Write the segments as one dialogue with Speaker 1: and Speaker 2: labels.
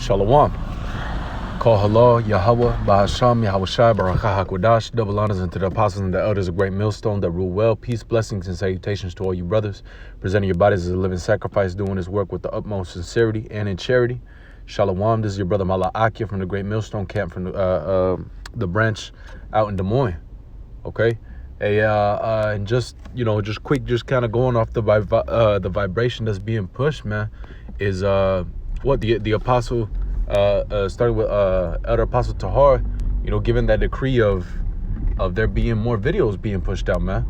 Speaker 1: Shalom. Call halal, Yahweh, Bahasham, Yahweh Shai, Barakah HaKodash. Double honors unto the apostles and the elders of Great Millstone that rule well. Peace, blessings, and salutations to all you brothers. Presenting your bodies as a living sacrifice, doing this work with the utmost sincerity and in charity. Shalom. This is your brother Mala Akia from the Great Millstone Camp from the branch out in Des Moines. Okay. And just kind of going off the vibration that's being pushed, man, is what the apostle starting with Elder Apostle Tahar, given that decree of there being more videos being pushed out, man,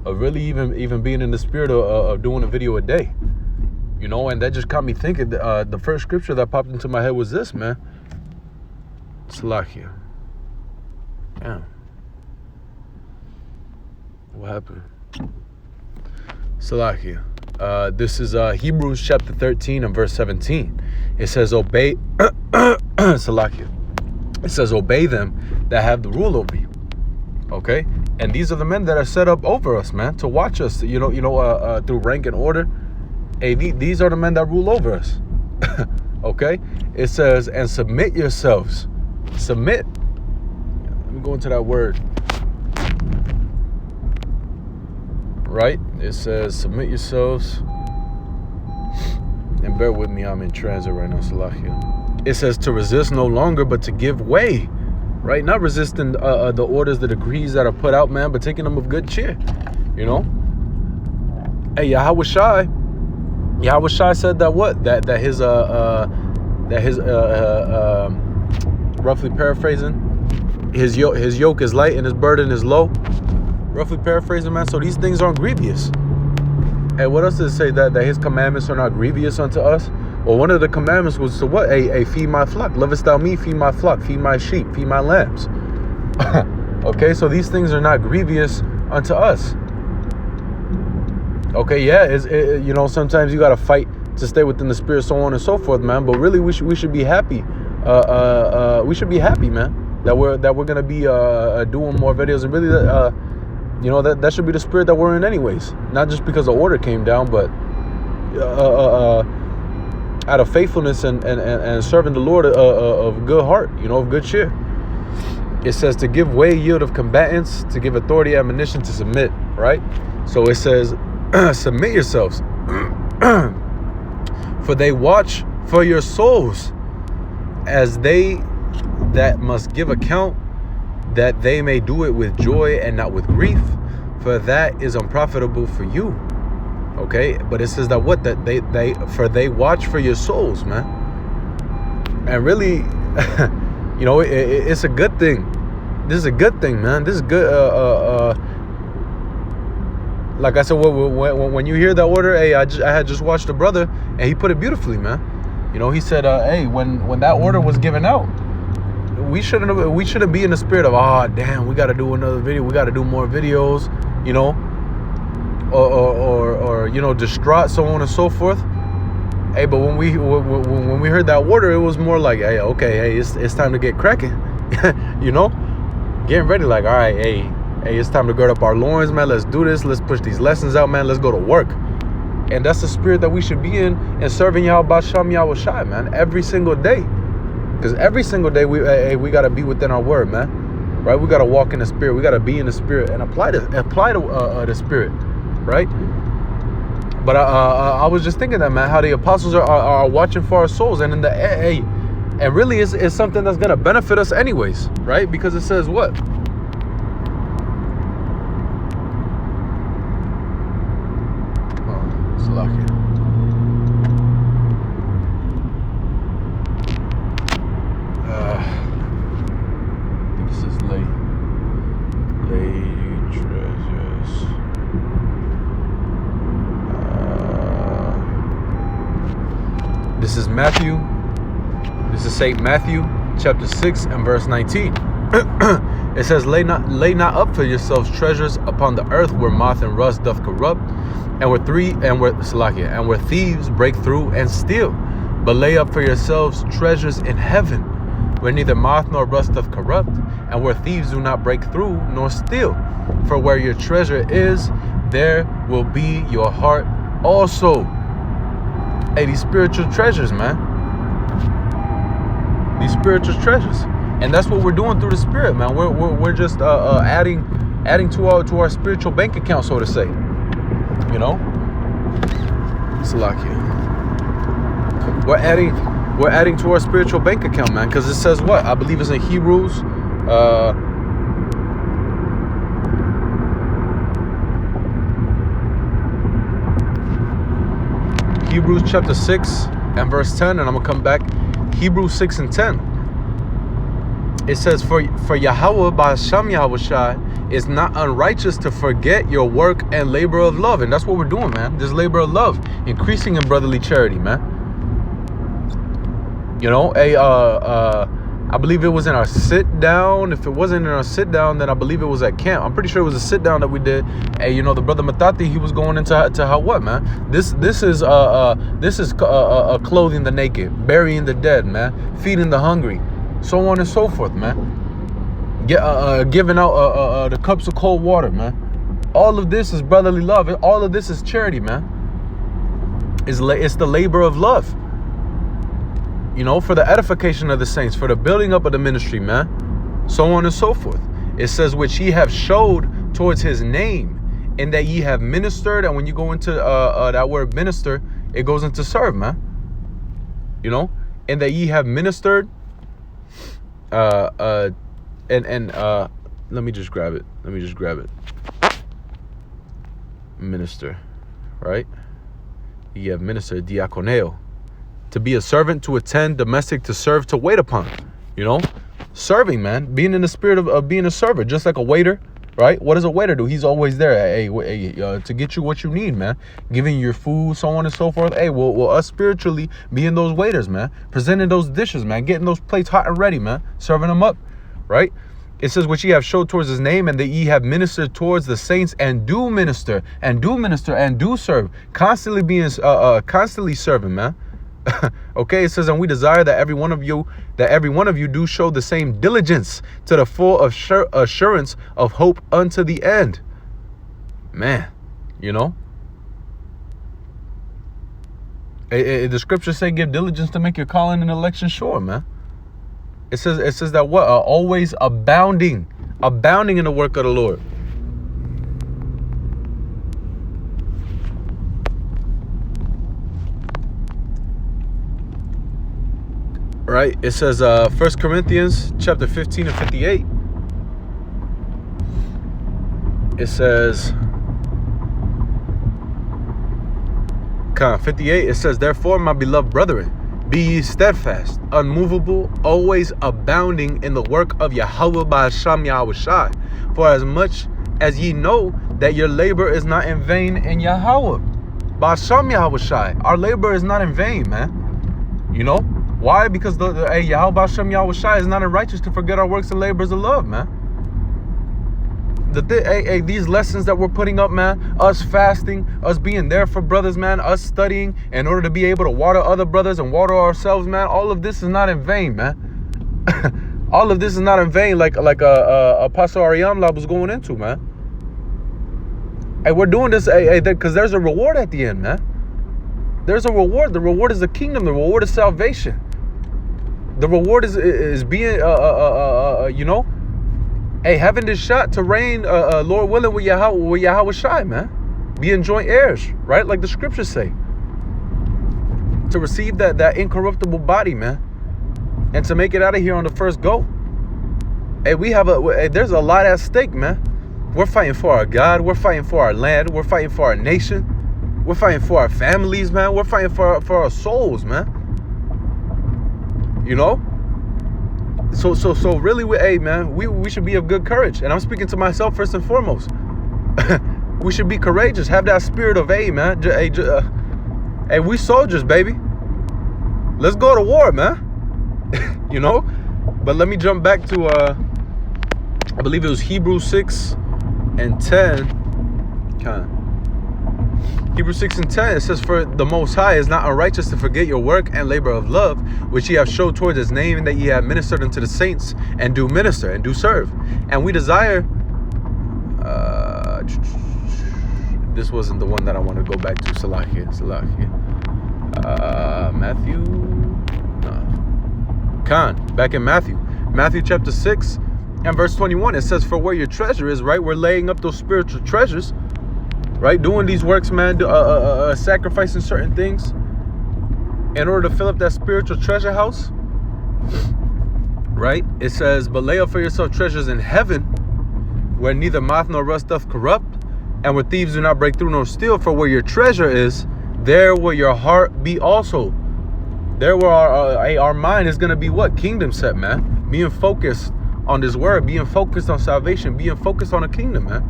Speaker 1: of really even being in the spirit of doing a video a day, and that just got me thinking. The first scripture that popped into my head was this, man. Salakia. Damn. What happened? Salakia. This is Hebrews chapter 13 and verse 17. It says, obey, Salakia. It says, obey them that have the rule over you. Okay? And these are the men that are set up over us, man, to watch us, through rank and order. Hey, these are the men that rule over us. Okay? It says, and submit yourselves. Submit. Let me go into that word. Right? It says, submit yourselves. And bear with me, I'm in transit right now, Salakia. It says to resist no longer, but to give way. Right? Not resisting the orders, the decrees that are put out, man, but taking them with good cheer. Hey, Yahweh Shai said that what? That his roughly paraphrasing, his yoke is light and his burden is low. Roughly paraphrasing, man. So these things aren't grievous. And what else does it say? That his commandments are not grievous unto us? Well, one of the commandments was to what? Feed my flock. Lovest thou me? Feed my flock. Feed my sheep. Feed my lambs. Okay, so these things are not grievous unto us. Okay, yeah, sometimes you got to fight to stay within the spirit, so on and so forth, man. But really, we should be happy. We should be happy, man, that we're gonna be doing more videos, and really that should be the spirit that we're in anyways. Not just because the order came down, but out of faithfulness and serving the Lord of good heart, of good cheer. It says to give way, yield of combatants, to give authority, admonition, to submit, right? So it says, submit yourselves. For they watch for your souls, as they that must give account, that they may do it with joy and not with grief, for that is unprofitable for you. Okay, but it says that what? That they watch for your souls, man. And really, it's a good thing. This is a good thing, man. This is good. Like I said, when you hear that order, hey, I had just watched a brother, and he put it beautifully, man. He said, hey, when that order was given out, we shouldn't be in the spirit of, damn, we got to do another video, we got to do more videos, or distraught, so on and so forth. Hey, but when we heard that order, it was more like, hey, okay, hey, it's time to get cracking, getting ready, like, all right, hey, it's time to gird up our loins, man. Let's do this. Let's push these lessons out, man. Let's go to work. And that's the spirit that we should be in, and serving Yahweh Sham Yahweh Shai, man, every single day. Because every single day we got to be within our word, man. Right? We got to walk in the spirit. We got to be in the spirit and apply the spirit, right? But I was just thinking that, man, how the apostles are watching for our souls, and and really it's something that's gonna benefit us anyways, right? Because it says what? This is Matthew. This is St. Matthew, chapter 6 and verse 19. It says, lay not up for yourselves treasures upon the earth, where moth and rust doth corrupt, and where thieves break through and steal. But lay up for yourselves treasures in heaven, where neither moth nor rust doth corrupt, and where thieves do not break through nor steal. For where your treasure is, there will be your heart also. Hey, these spiritual treasures, man. these spiritual treasures. And that's what we're doing through the Spirit, man. We're just adding to our spiritual bank account, so to say. You know, Salakia. We're adding to our spiritual bank account, man, because it says what? I believe it's in Hebrews. Hebrews chapter 6 and verse 10, and I'm gonna come back. Hebrews 6 and 10. It says, for Yahweh Ba'asham Yahushai is not unrighteous to forget your work and labor of love. And that's what we're doing, man. This labor of love, increasing in brotherly charity, man. You know, I believe it was in our sit down. If it wasn't in our sit down, then I believe it was at camp. I'm pretty sure it was a sit down that we did. Hey, you know, the brother Matati, he was going into how what, man? This is clothing the naked, burying the dead, man, feeding the hungry, so on and so forth, man. Giving out the cups of cold water, man. All of this is brotherly love. All of this is charity, man. It's the labor of love. You know, for the edification of the saints, for the building up of the ministry, man, so on and so forth. It says, which ye have showed towards his name, and that ye have ministered. And when you go into that word minister, it goes into serve, man. You know, and that ye have ministered. Let me just grab it. Minister, right? Ye have ministered, diakoneo. To be a servant, to attend, domestic, to serve, to wait upon. You know, serving, man, being in the spirit of being a server, just like a waiter, right? What does a waiter do? He's always there, to get you what you need, man, giving you your food, so on and so forth. Hey, well, us spiritually being those waiters, man, presenting those dishes, man, getting those plates hot and ready, man, serving them up, right? It says, which ye have showed towards his name, and that ye have ministered towards the saints, and do minister, and do serve, constantly serving, man. Okay, it says, and we desire that every one of you do show the same diligence to the full assurance of hope unto the end. Man, you know, the scriptures say, give diligence to make your calling and election sure, man. It says that what? Always abounding in the work of the Lord. Right, it says 1 Corinthians chapter 15 and 58. It says 58, it says, therefore, my beloved brethren, be ye steadfast, unmovable, always abounding in the work of Yahweh Ba'asham Yahushai, for as much as ye know that your labor is not in vain in Yahweh Ba'asham Yahushai. Our labor is not in vain, man. You know why? Because the Yahweh Ba'asham Yahushai is not unrighteous to forget our works and labors of love, man. These lessons that we're putting up, man, us fasting, us being there for brothers, man, us studying in order to be able to water other brothers and water ourselves, man, all of this is not in vain, man. All of this is not in vain, like Apostle Ariamla was going into, man. Hey, we're doing this because there's a reward at the end, man. There's a reward. The reward is the kingdom. The reward is salvation. The reward is being, you know, hey, having this shot to reign, Lord willing, with Yahweh Shai, man. Being joint heirs, right? Like the scriptures say. To receive that incorruptible body, man. And to make it out of here on the first go. Hey, there's a lot at stake, man. We're fighting for our God. We're fighting for our land. We're fighting for our nation. We're fighting for our families, man. We're fighting for our souls, man. You know? So really, hey, man, we should be of good courage. And I'm speaking to myself first and foremost. We should be courageous. Have that spirit of, hey, man. Hey, we soldiers, baby. Let's go to war, man. You know? But let me jump back to, I believe it was Hebrews 6 and 10. Hebrews 6 and 10, it says, for the Most High is not unrighteous to forget your work and labor of love, which ye have showed towards his name, and that ye have ministered unto the saints, and do minister, and do serve. And we desire, this wasn't the one that I want to go back to, Salakia. Matthew, no. Back in Matthew chapter 6 and verse 21, it says, for where your treasure is, right? We're laying up those spiritual treasures, right? Doing these works, man, sacrificing certain things in order to fill up that spiritual treasure house, right? It says, but lay up for yourself treasures in heaven, where neither moth nor rust doth corrupt, and where thieves do not break through nor steal. For where your treasure is, there will your heart be also. There where our mind is going to be what? Kingdom set, man. Being focused on this word, being focused on salvation, being focused on the kingdom, man.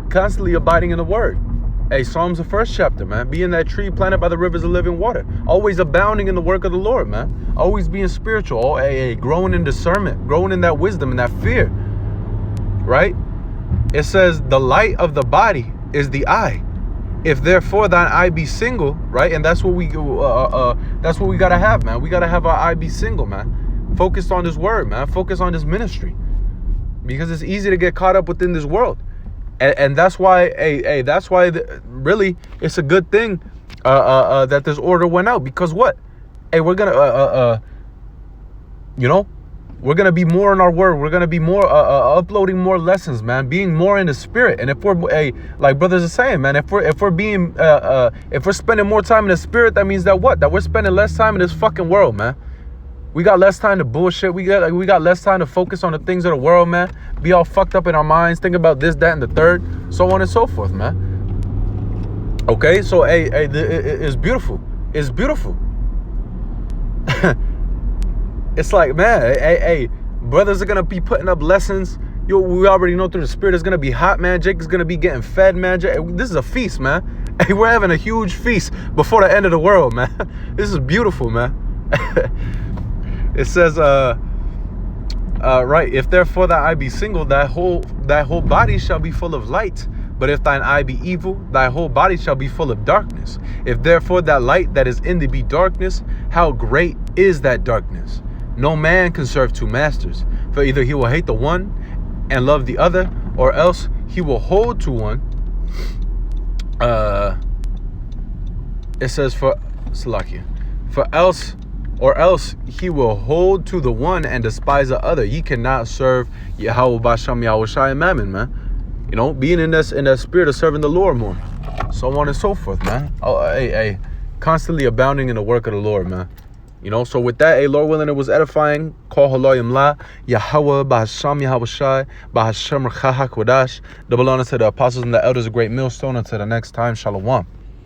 Speaker 1: Constantly abiding in the word. Hey, Psalms, the first chapter, man. Being that tree planted by the rivers of living water. Always abounding in the work of the Lord, man. Always being spiritual. Growing in discernment. Growing in that wisdom and that fear. Right? It says, the light of the body is the eye. If therefore thine eye be single, right? And that's what we gotta have, man. We gotta have our eye be single, man. Focused on this word, man. Focus on this ministry. Because it's easy to get caught up within this world. And that's why, really, it's a good thing that this order went out. Because what? Hey, we're gonna, we're gonna be more in our word. We're gonna be more uploading more lessons, man. Being more in the spirit. And if we're, like brothers are saying, man, if we're spending more time in the spirit, that means that what? That we're spending less time in this fucking world, man. We got less time to bullshit. We got less time to focus on the things of the world, man. Be all fucked up in our minds, think about this, that, and the third, so on and so forth, man. Okay, so it's beautiful. It's beautiful. It's like, man, brothers are gonna be putting up lessons. We already know through the spirit it's gonna be hot, man. Jake is gonna be getting fed, man. This is a feast, man. Hey, we're having a huge feast before the end of the world, man. This is beautiful, man. It says, right, if therefore thy eye be single, thy whole body shall be full of light. But if thine eye be evil, thy whole body shall be full of darkness. If therefore that light that is in thee be darkness, how great is that darkness? No man can serve two masters, for either he will hate the one and love the other, or else he will hold to one. It says for else he will hold to the one and despise the other. Ye cannot serve Yahweh Basham Yahushai and Mammon, man. Being in that spirit of serving the Lord more, so on and so forth, man. Constantly abounding in the work of the Lord, man. So with that, Lord willing, it was edifying. Call Haloyim La, Yahweh, Bahasham Yahushai, Bahasham Rachah HaKodash. Double honor to the apostles and the elders of Great Millstone. Until the next time, Shalom.